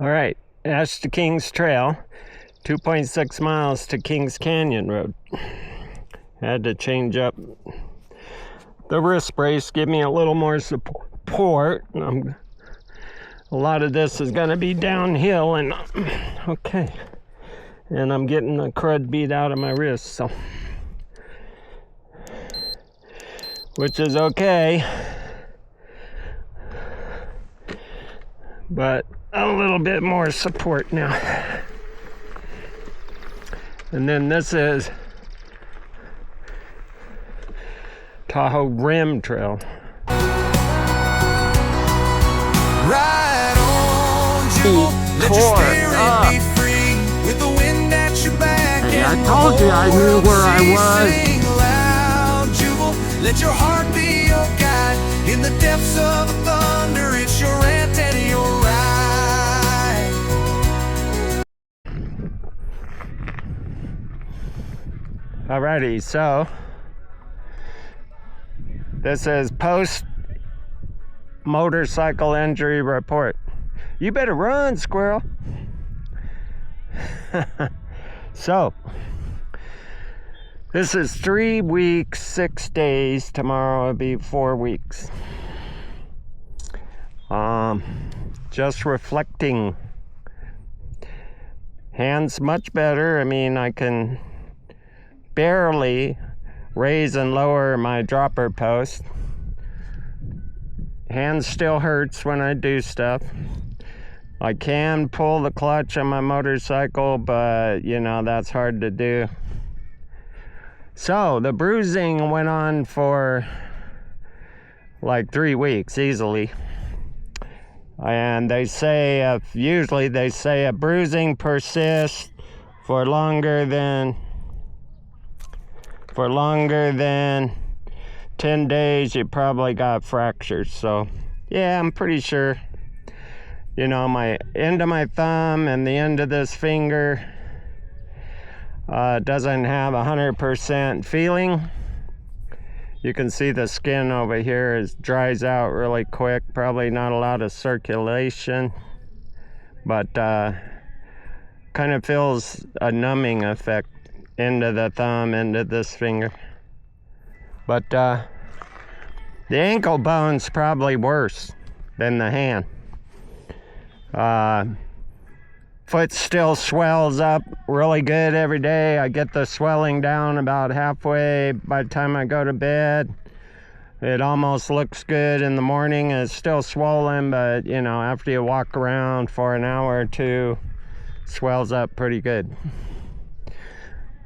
All right, Ash to Kings Trail, 2.6 miles to Kings Canyon Road. Had to change up the wrist brace, give me a little more support. A lot of this is gonna be downhill, and okay. And I'm getting the crud beat out of my wrist, so. Which is okay. But a little bit more support now. And then this is Tahoe Rim Trail. Ride on, Jewel. Let your spirit be free with the wind at your back. Hey, I told you I knew where I was. Sing loud, Jewel. Let your heart be your guide in the depths of the thunder. It's your rant and your ride. Alrighty, so this is post motorcycle injury report. You better run, squirrel. So this is 3 weeks, 6 days. Tomorrow will be 4 weeks. Just reflecting. Hands much better. I mean, I can barely raise and lower my dropper post. Hand still hurts when I do stuff. I can pull the clutch on my motorcycle, but you know, that's hard to do. So the bruising went on for like 3 weeks easily. And they say, usually they say a bruising persists for longer than 10 days, you probably got fractures. So yeah, I'm pretty sure, you know, my end of my thumb and the end of this finger doesn't have 100% feeling. You can see the skin over here dries out really quick. Probably not a lot of circulation, but kind of feels a numbing effect into the thumb, into this finger. But the ankle bone's probably worse than the hand. Foot still swells up really good every day. I get the swelling down about halfway by the time I go to bed. It almost looks good in the morning. It's still swollen, but you know, after you walk around for an hour or two, swells up pretty good.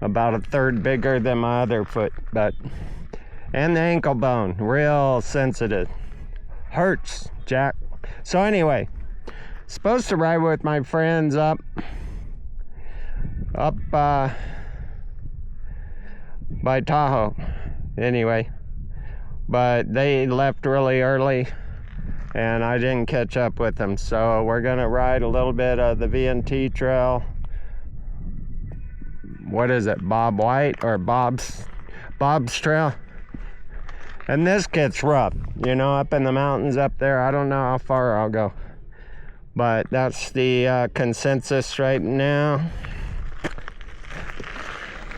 About 1/3 bigger than my other foot, and the ankle bone, real sensitive. Hurts, Jack. So anyway, supposed to ride with my friends up by Tahoe anyway, but they left really early and I didn't catch up with them. So we're gonna ride a little bit of the VNT trail. What is it, Bob White or Bob's Trail? And this gets rough, you know, up in the mountains up there. I don't know how far I'll go, but that's the consensus right now.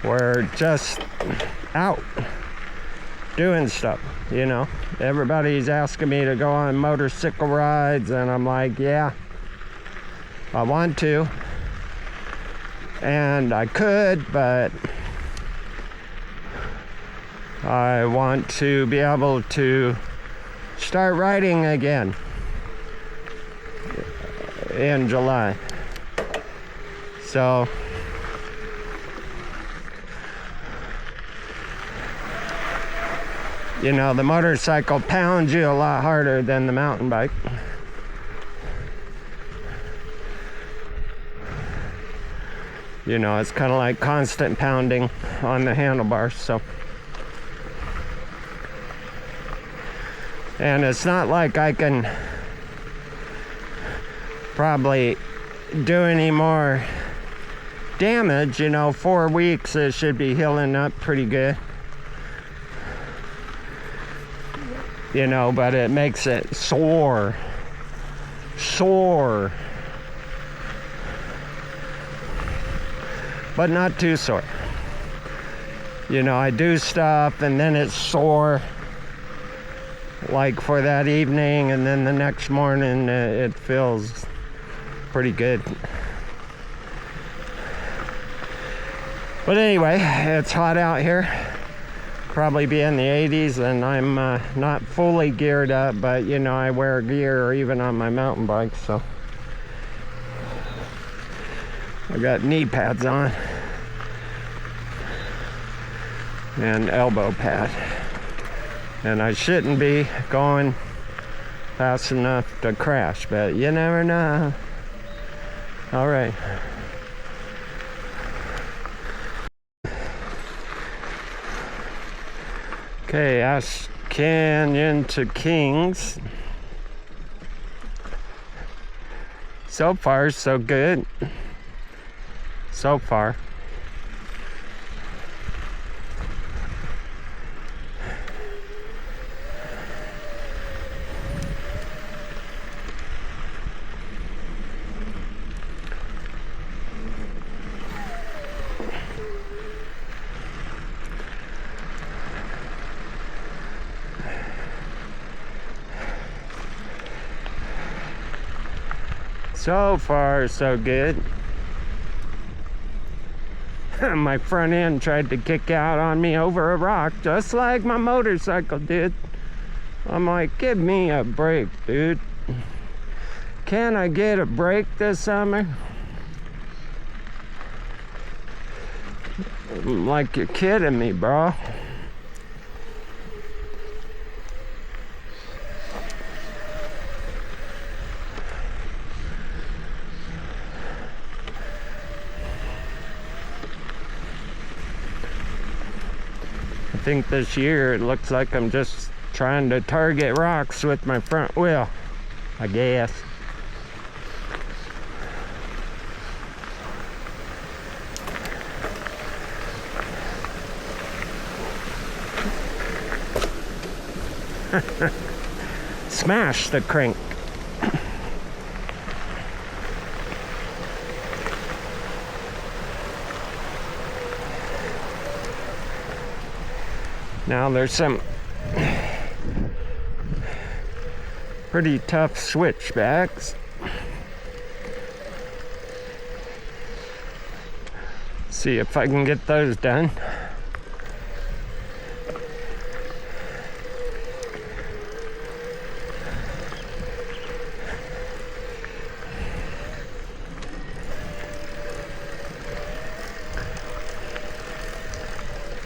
We're just out doing stuff, you know. Everybody's asking me to go on motorcycle rides, and I'm like, yeah, I want to. And I could, but I want to be able to start riding again in July. So you know, the motorcycle pounds you a lot harder than the mountain bike. You know, it's kind of like constant pounding on the handlebars, so. And it's not like I can probably do any more damage, you know. 4 weeks, it should be healing up pretty good. You know, but it makes it sore. but not too sore. You know, I do stuff and then it's sore, like for that evening, and then the next morning it feels pretty good. But anyway, it's hot out here. Probably be in the 80s, and I'm not fully geared up, but you know, I wear gear even on my mountain bike, so I got knee pads on and elbow pad, and I shouldn't be going fast enough to crash, but you never know. All right. Okay, Ash Canyon to Kings. So far, so good. So far. So far, so good. My front end tried to kick out on me over a rock, just like my motorcycle did. I'm like, give me a break, dude. Can I get a break this summer? I'm like, you're kidding me, bro. I think this year it looks like I'm just trying to target rocks with my front wheel, I guess. Smash the crank. Now there's some pretty tough switchbacks. See if I can get those done.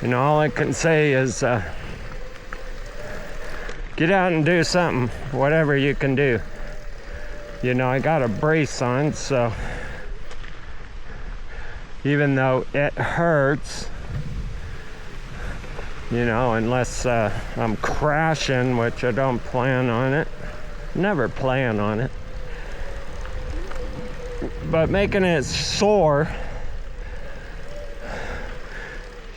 You know, all I can say is get out and do something, whatever you can do. You know, I got a brace on, so even though it hurts, you know, unless I'm crashing, which I don't plan on it, never plan on it, but making it sore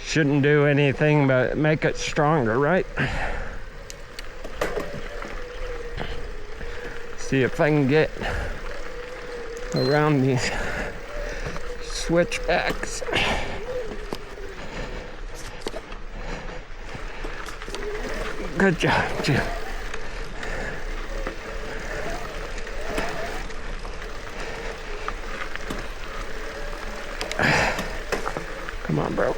shouldn't do anything but make it stronger, right? See if I can get around these switchbacks. Good job, Jim. Come on, bro.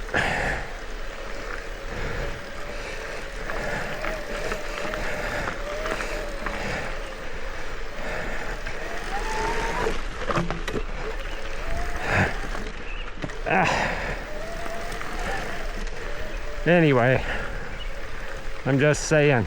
Anyway, I'm just saying.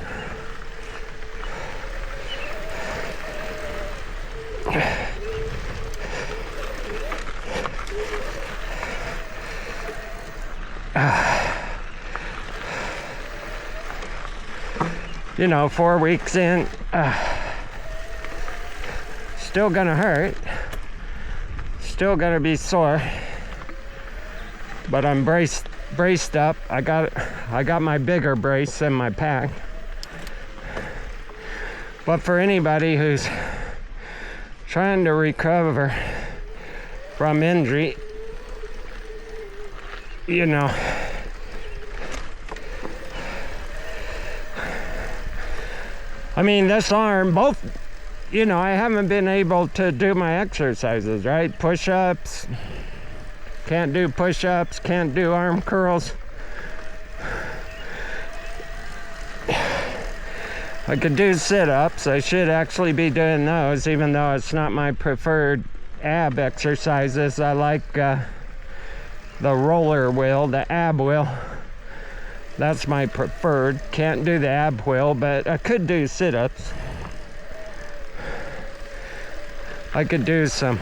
You know, 4 weeks in, still gonna hurt, still gonna be sore, but I'm braced up. I got my bigger brace in my pack. But for anybody who's trying to recover from injury, you know, I mean, this arm, both, you know, I haven't been able to do my exercises, right? Push-ups, can't do push-ups, can't do arm curls. I could do sit-ups. I should actually be doing those, even though it's not my preferred ab exercises. I like the roller wheel, the ab wheel. That's my preferred. Can't do the ab wheel, but I could do sit-ups. I could do some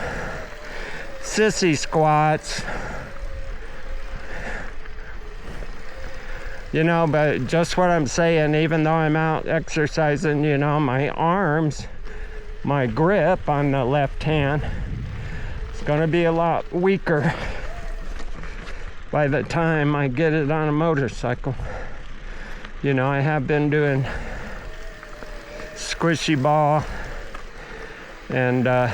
sissy squats. You know, but just what I'm saying, even though I'm out exercising, you know, my arms, my grip on the left hand is going to be a lot weaker by the time I get it on a motorcycle. You know, I have been doing squishy ball and I've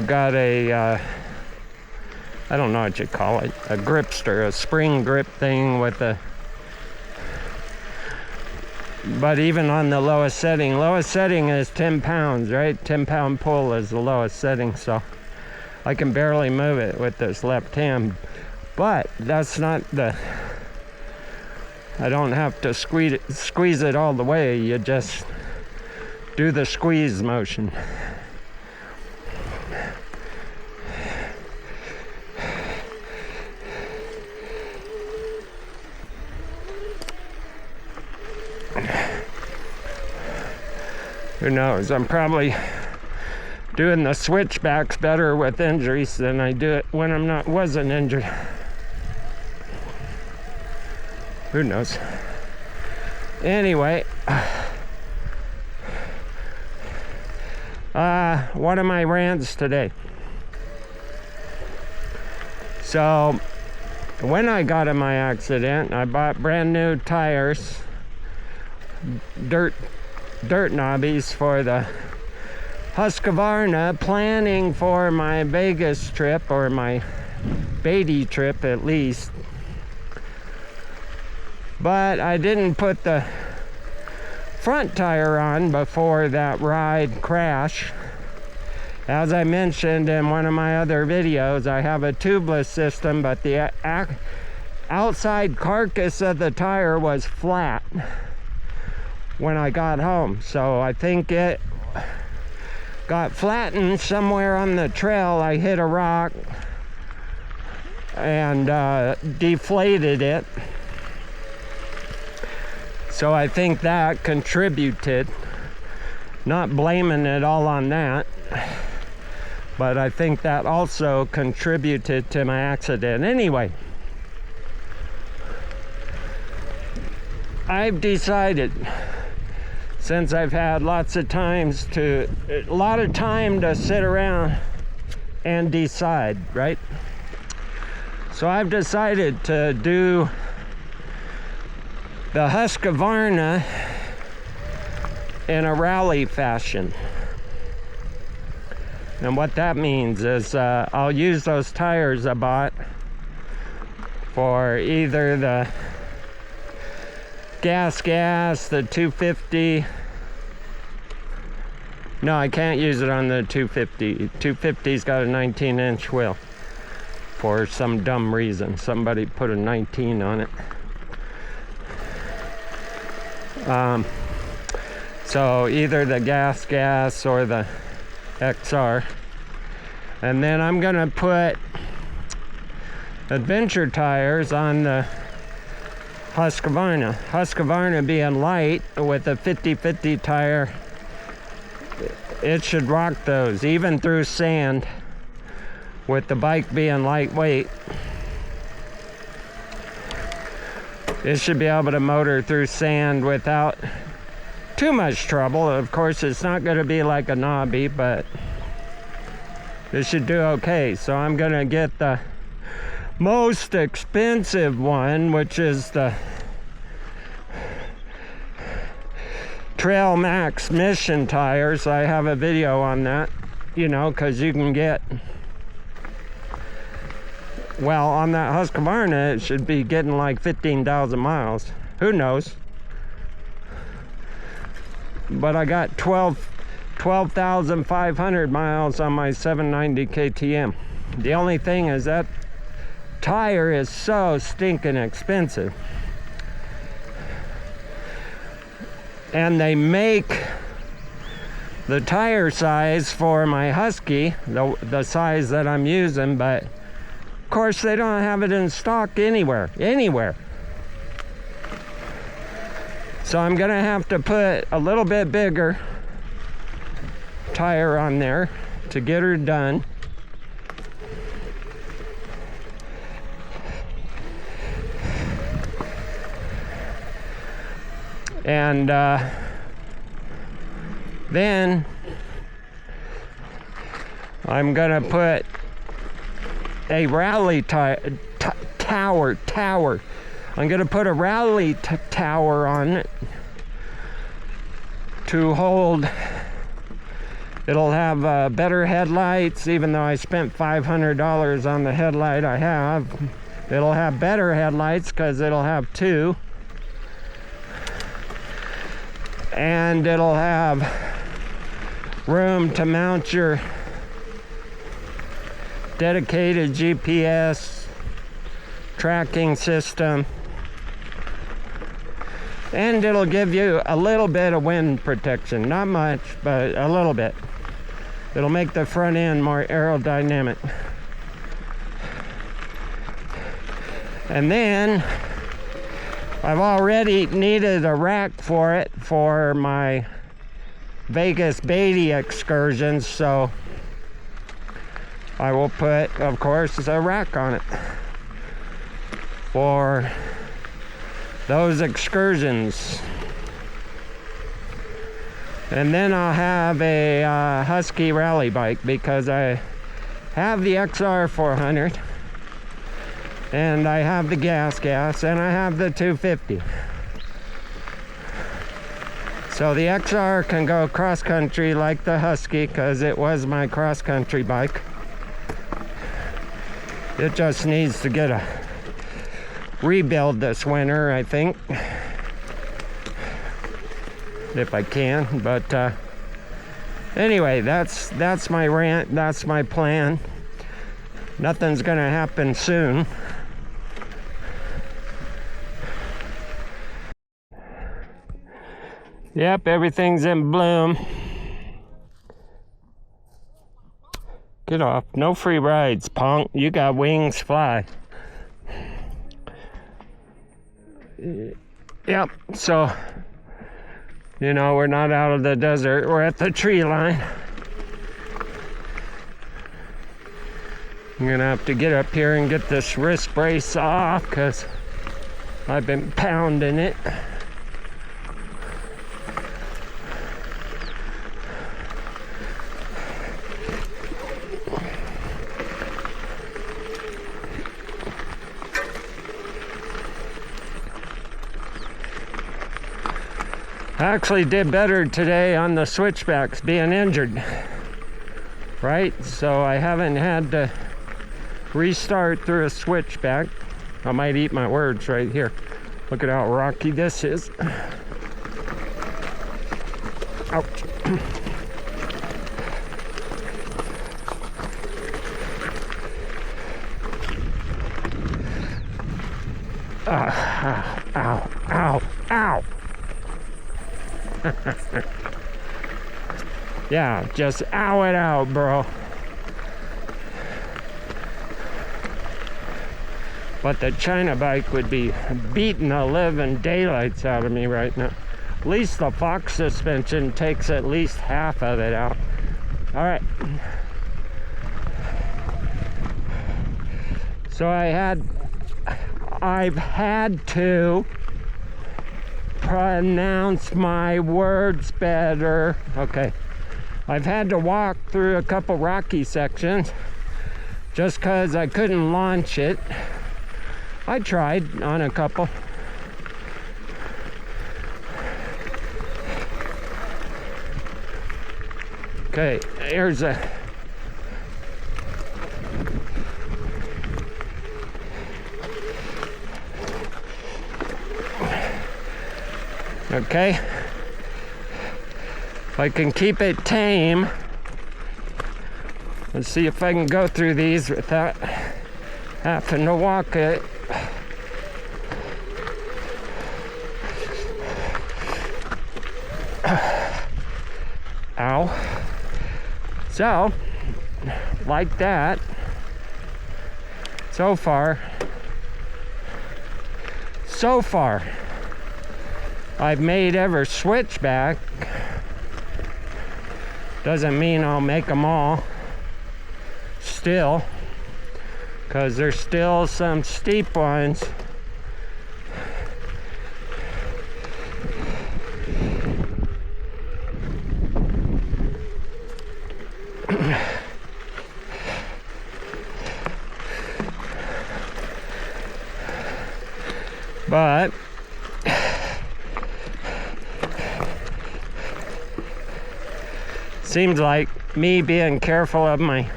got a I don't know what you call it, a gripster, a spring grip thing with a, but even on the lowest setting is 10 pounds, right? 10-pound pull is the lowest setting, so I can barely move it with this left hand. But that's not the, I don't have to squeeze it all the way. You just do the squeeze motion. Who knows? I'm probably doing the switchbacks better with injuries than I do it when wasn't injured. Who knows? Anyway, one of my rants today. So, when I got in my accident, I bought brand new tires, dirt knobbies for the Husqvarna, planning for my Vegas trip, or my Beatty trip at least. But I didn't put the front tire on before that ride crash. As I mentioned in one of my other videos, I have a tubeless system, but the outside carcass of the tire was flat when I got home. So I think it got flattened somewhere on the trail. I hit a rock and deflated it. So I think that contributed. Not blaming it all on that, but I think that also contributed to my accident. Anyway, I've decided, since I've had a lot of time to sit around and decide, right? So I've decided to do the Husqvarna in a rally fashion. And what that means is I'll use those tires I bought for either the gas, the 250. No, I can't use it on the 250. 250's got a 19-inch wheel for some dumb reason. Somebody put a 19 on it. So either the gas or the XR. And then I'm gonna put adventure tires on the Husqvarna. Husqvarna being light with a 50-50 tire, it should rock those even through sand, with the bike being lightweight. It should be able to motor through sand without too much trouble. Of course, it's not going to be like a knobby, but it should do okay. So I'm going to get the most expensive one, which is the Trail Max Mission tires. I have a video on that, you know, because you can get Well, on that Husqvarna, it should be getting like 15,000 miles. Who knows? But I got 12,500 miles on my 790 KTM. The only thing is that tire is so stinking expensive. And they make the tire size for my Husky, the size that I'm using, but of course they don't have it in stock anywhere. So I'm gonna have to put a little bit bigger tire on there to get her done. And then I'm gonna put a rally tower. I'm gonna put a rally tower on it to hold. It'll have better headlights, even though I spent $500 on the headlight I have. It'll have better headlights because it'll have two. And it'll have room to mount your dedicated GPS tracking system. And it'll give you a little bit of wind protection. Not much, but a little bit. It'll make the front end more aerodynamic. And then I've already needed a rack for it for my Vegas Beatty excursions, so I will put, of course, a rack on it for those excursions. And then I'll have a Husky rally bike because I have the XR 400 and I have the gas and I have the 250. So the XR can go cross country like the Husky because it was my cross country bike. It just needs to get a rebuild this winter, I think, if I can. But anyway, that's my rant. That's my plan. Nothing's gonna happen soon. Yep, everything's in bloom. Get off. No free rides, punk. You got wings, fly. Yep, so, you know, we're not out of the desert. We're at the tree line. I'm gonna have to get up here and get this wrist brace off because I've been pounding it. I actually did better today on the switchbacks being injured, right? So I haven't had to restart through a switchback. I might eat my words right here. Look at how rocky this is. Ouch. Ow, ow, ow. Yeah, just ow it out, bro. But the China bike would be beating the living daylights out of me right now. At least the Fox suspension takes at least half of it out. All right. So I've had to pronounce my words better. Okay. I've had to walk through a couple rocky sections just because I couldn't launch it. I tried on a couple. Okay, here's a Okay? If I can keep it tame, let's see if I can go through these without having to walk it. Ow. So, like that. So far, I've made every switchback. Doesn't mean I'll make them all still, because there's still some steep ones. But seems like me being careful of my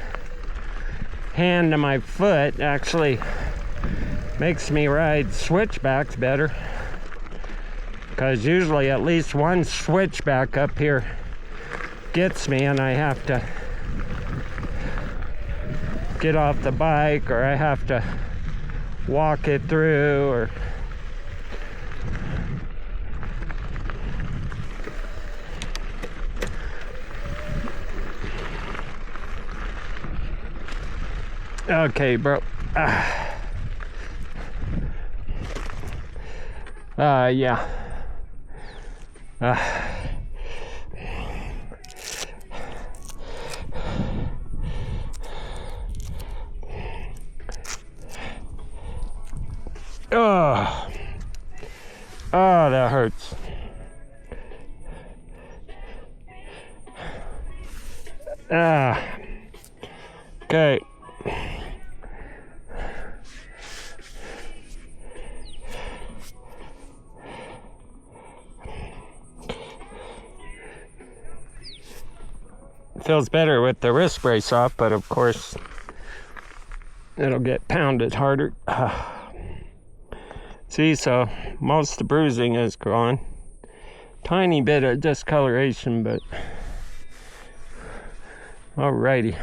hand and my foot actually makes me ride switchbacks better, because usually at least one switchback up here gets me and I have to get off the bike, or I have to walk it through, or okay, bro. Yeah. Oh, that hurts. Okay. Feels better with the wrist brace off, but of course it'll get pounded harder. See, so most of the bruising is gone. Tiny bit of discoloration, but alrighty.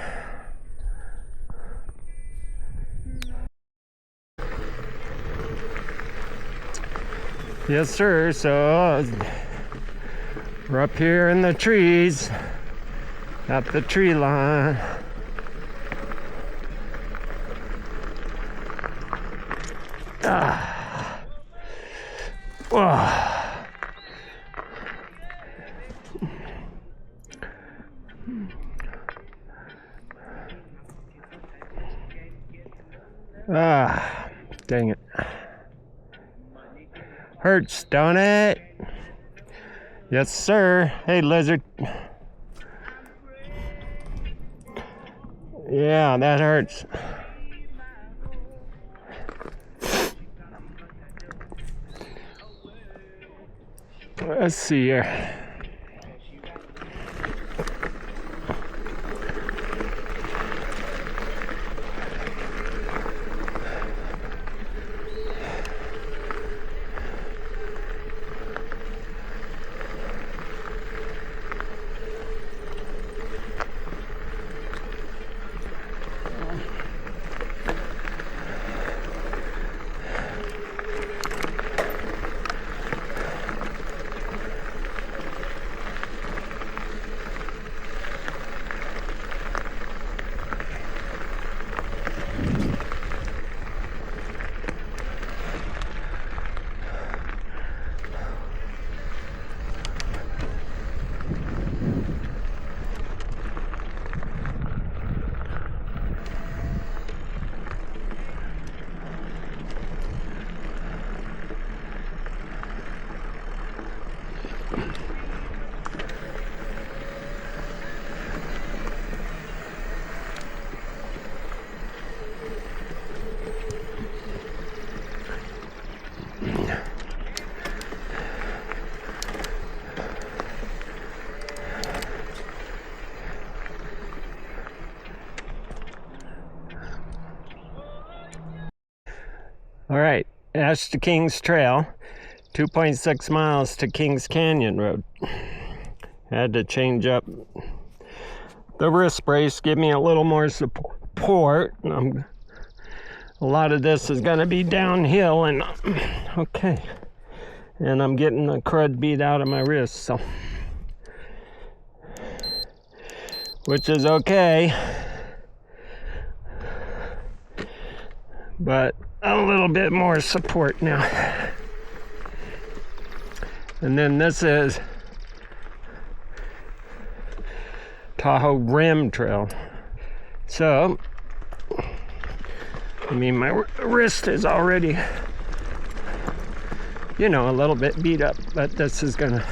Yes, sir. So we're up here in the trees. At the tree line. Dang it. Hurts, don't it? Yes, sir. Hey, lizard. Yeah, that hurts. Let's see here. All right, that's the King's Trail. 2.6 miles to Kings Canyon Road. Had to change up the wrist brace, give me a little more support. A lot of this is gonna be downhill, and okay. And I'm getting the crud beat out of my wrist, so, which is okay, but a little bit more support now. And then this is Tahoe Rim Trail. So, I mean, my wrist is already, a little bit beat up, but this is gonna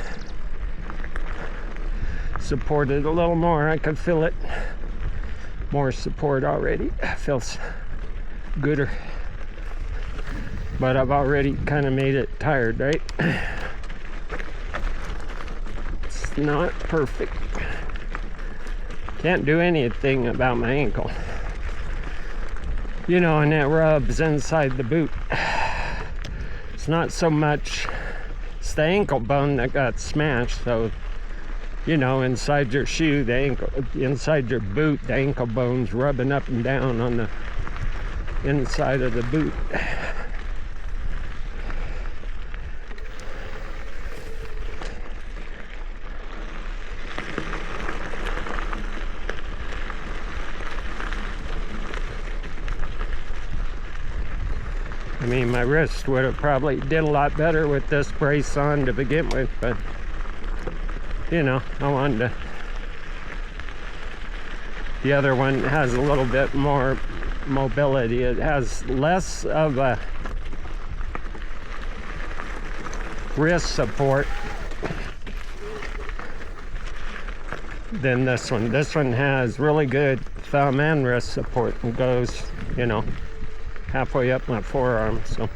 support it a little more. I can feel it. More support already. Feels gooder. But I've already kind of made it tired, right? It's not perfect. Can't do anything about my ankle. And it rubs inside the boot. It's not so much, it's the ankle bone that got smashed. So, inside your shoe, inside your boot, the ankle bone's rubbing up and down on the inside of the boot. I mean, my wrist would have probably did a lot better with this brace on to begin with, but I wanted to. The other one has a little bit more mobility. It has less of a wrist support than this one. This one has really good thumb and wrist support and goes, halfway up my forearm, so.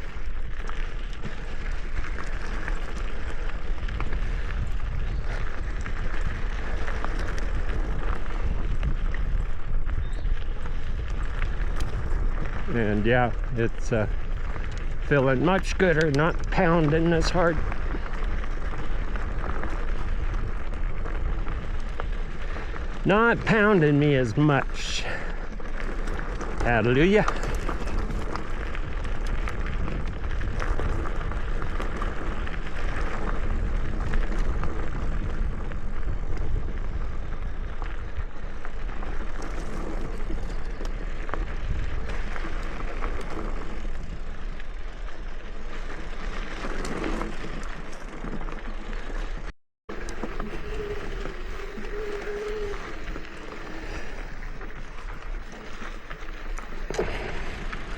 And yeah, it's feeling much gooder, not pounding as hard. Not pounding me as much. Hallelujah.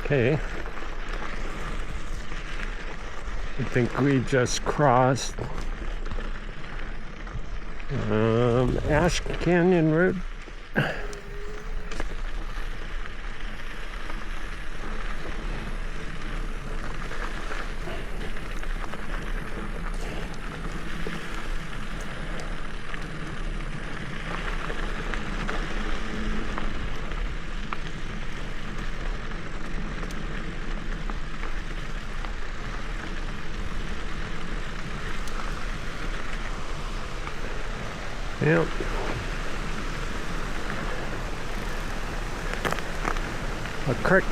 Okay, I think we just crossed Ash Canyon Road. Yep. A creek.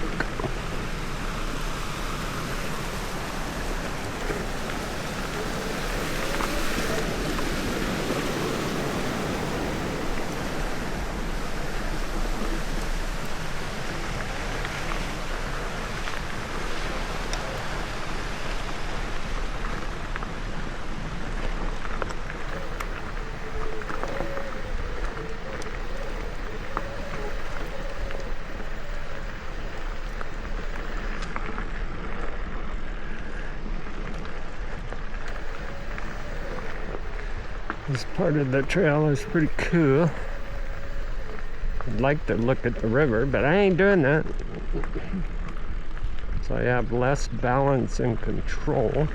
This part of the trail is pretty cool. I'd like to look at the river, but I ain't doing that. So I have less balance and control.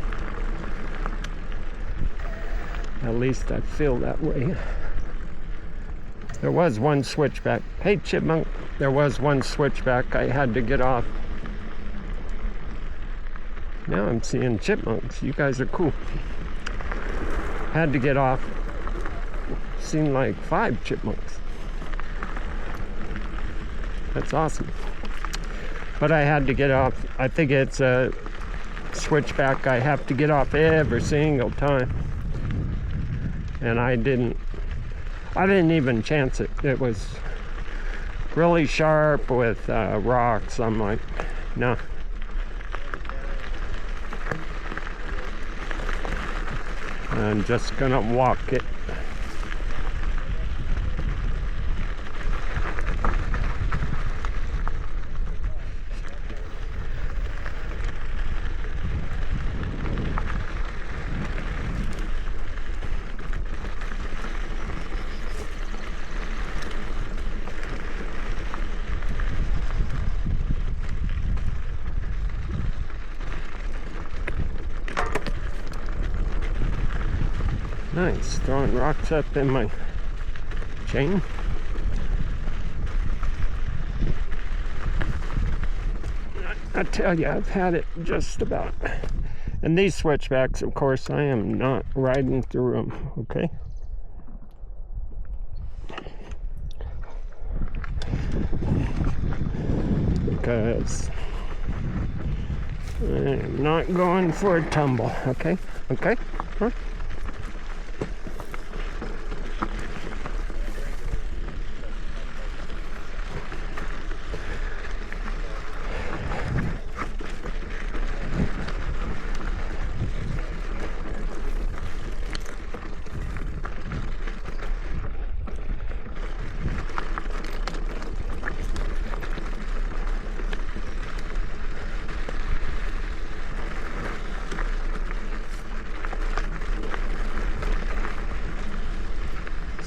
At least I feel that way. There was one switchback. Hey, Chipmunk. There was one switchback I had to get off. Now I'm seeing chipmunks. You guys are cool. Had to get off. Seen like 5 chipmunks. That's awesome. But I had to get off. I think it's a switchback I have to get off every single time. And I didn't even chance it. It was really sharp with rocks. I'm like, no. I'm just gonna walk it. Nice, throwing rocks up in my chain. I tell you, I've had it just about. And these switchbacks, of course, I am not riding through them, okay? Because I'm not going for a tumble, okay? Okay? Huh?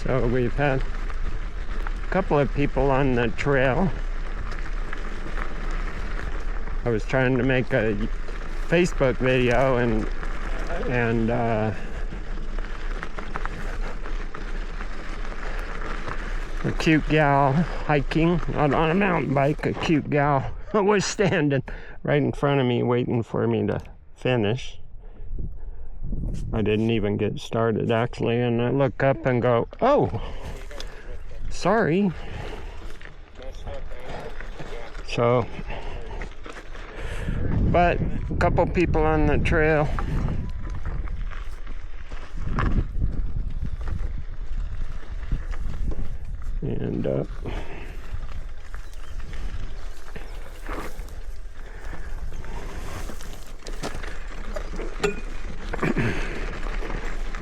So we've had a couple of people on the trail. I was trying to make a Facebook video and a cute gal hiking, not on a mountain bike, a cute gal was standing right in front of me waiting for me to finish. I didn't even get started actually, and I look up and go, oh, sorry. So, but a couple people on the trail. And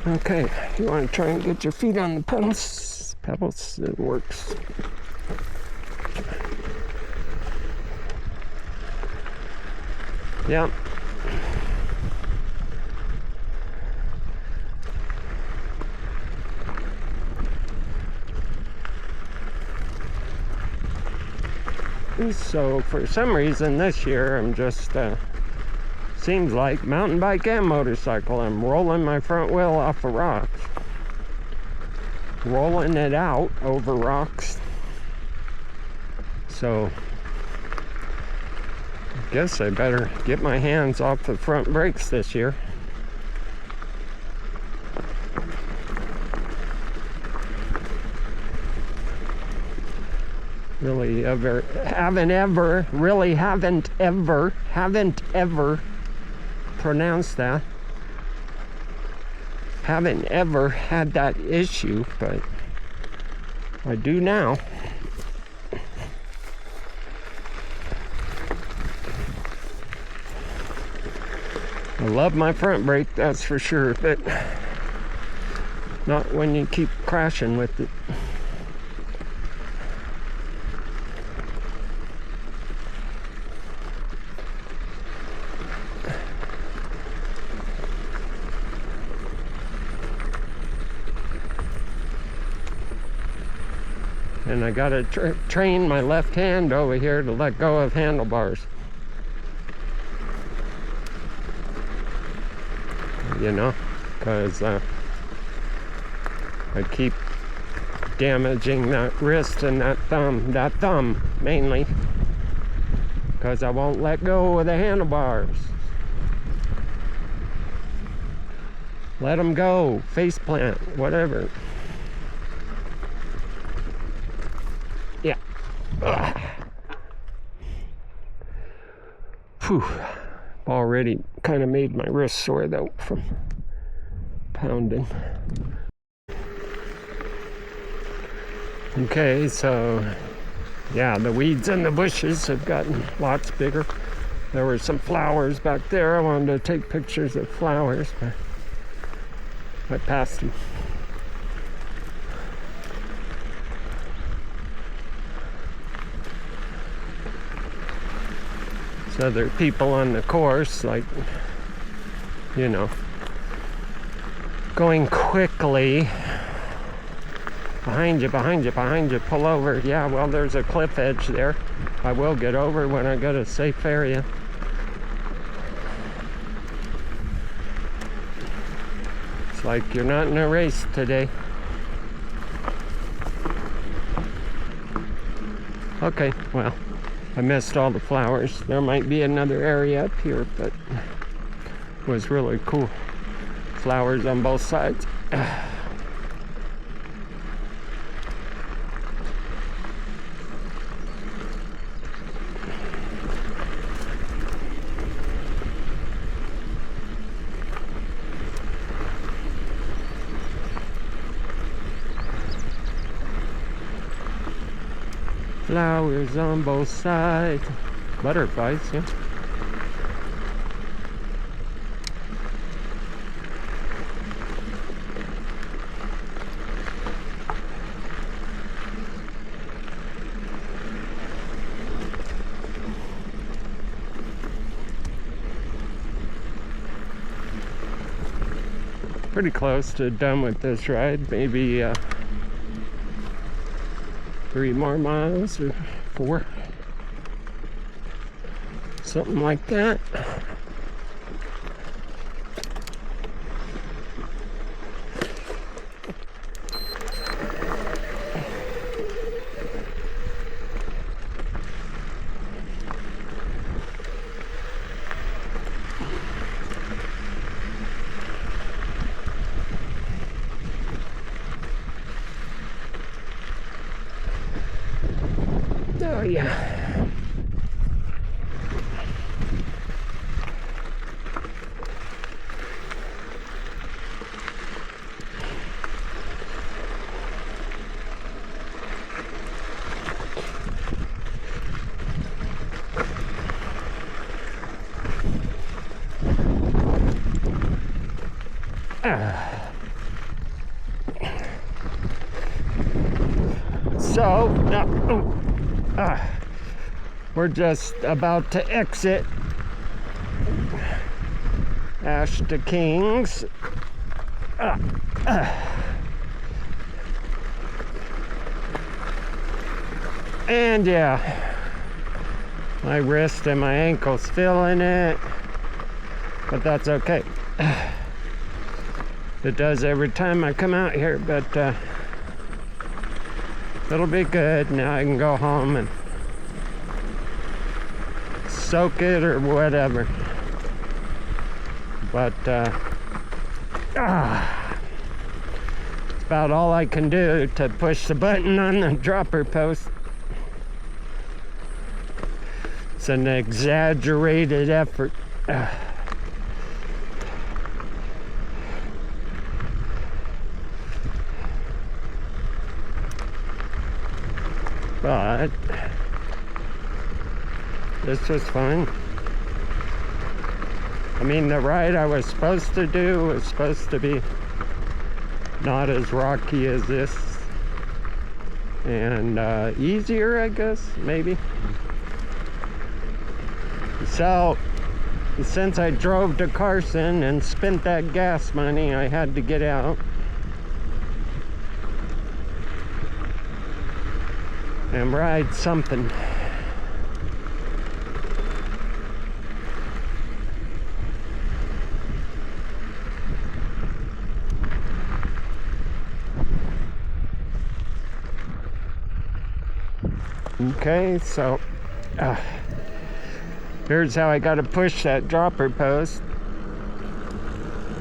okay, you want to try and get your feet on the pedals? Pedals, it works. Yep. So for some reason this year I'm just seems like mountain bike and motorcycle, I'm rolling my front wheel off of rocks, rolling it out over rocks. So I guess I better get my hands off the front brakes this year. Really haven't ever pronounced that. Haven't ever had that issue, but I do now. I love my front brake, that's for sure, but not when you keep crashing with it. And I gotta train my left hand over here to let go of handlebars. You know, because I keep damaging that wrist and that thumb mainly, because I won't let go of the handlebars. Let them go. Face plant, whatever. Yeah. Ugh. Phew. Already kind of made my wrist sore though from pounding. Okay, so yeah, the weeds in the bushes have gotten lots bigger. There were some flowers back there. I wanted to take pictures of flowers, but I passed them. So there are people on the course, like, you know, going quickly. Behind you, behind you, behind you, pull over. Yeah, well, there's a cliff edge there. I will get over when I go to a safe area. It's like you're not in a race today. Okay, well, I missed all the flowers. There might be another area up here, but it was really cool. Flowers on both sides. Flowers on both sides. Butterflies, yeah. Pretty close to done with this ride. Maybe 3 more miles or 4, something like that. Oh yeah. So now, we're just about to exit Ashton Kings. And yeah, my wrist and my ankle's feeling it, but that's okay. It does every time I come out here, but it'll be good. Now I can go home and soak it or whatever. But it's about all I can do to push the button on the dropper post. It's an exaggerated effort. But this was fun. I mean, the ride I was supposed to do was supposed to be not as rocky as this, and easier, I guess, maybe. So since I drove to Carson and spent that gas money, I had to get out and ride something. Okay, so here's how I got to push that dropper post.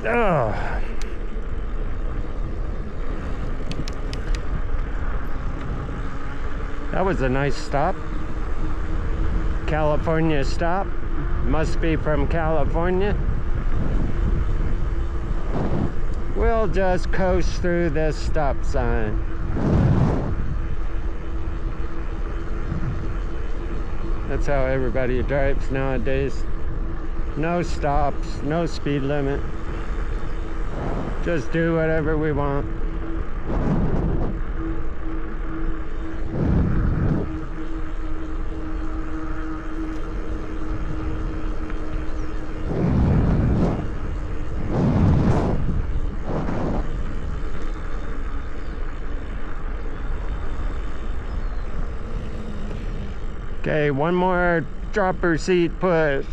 Oh, That was a nice stop. California stop. Must be from California. We'll just coast through this stop sign. That's how everybody drives nowadays. No stops, no speed limit. Just do whatever we want. Okay, one more dropper seat push.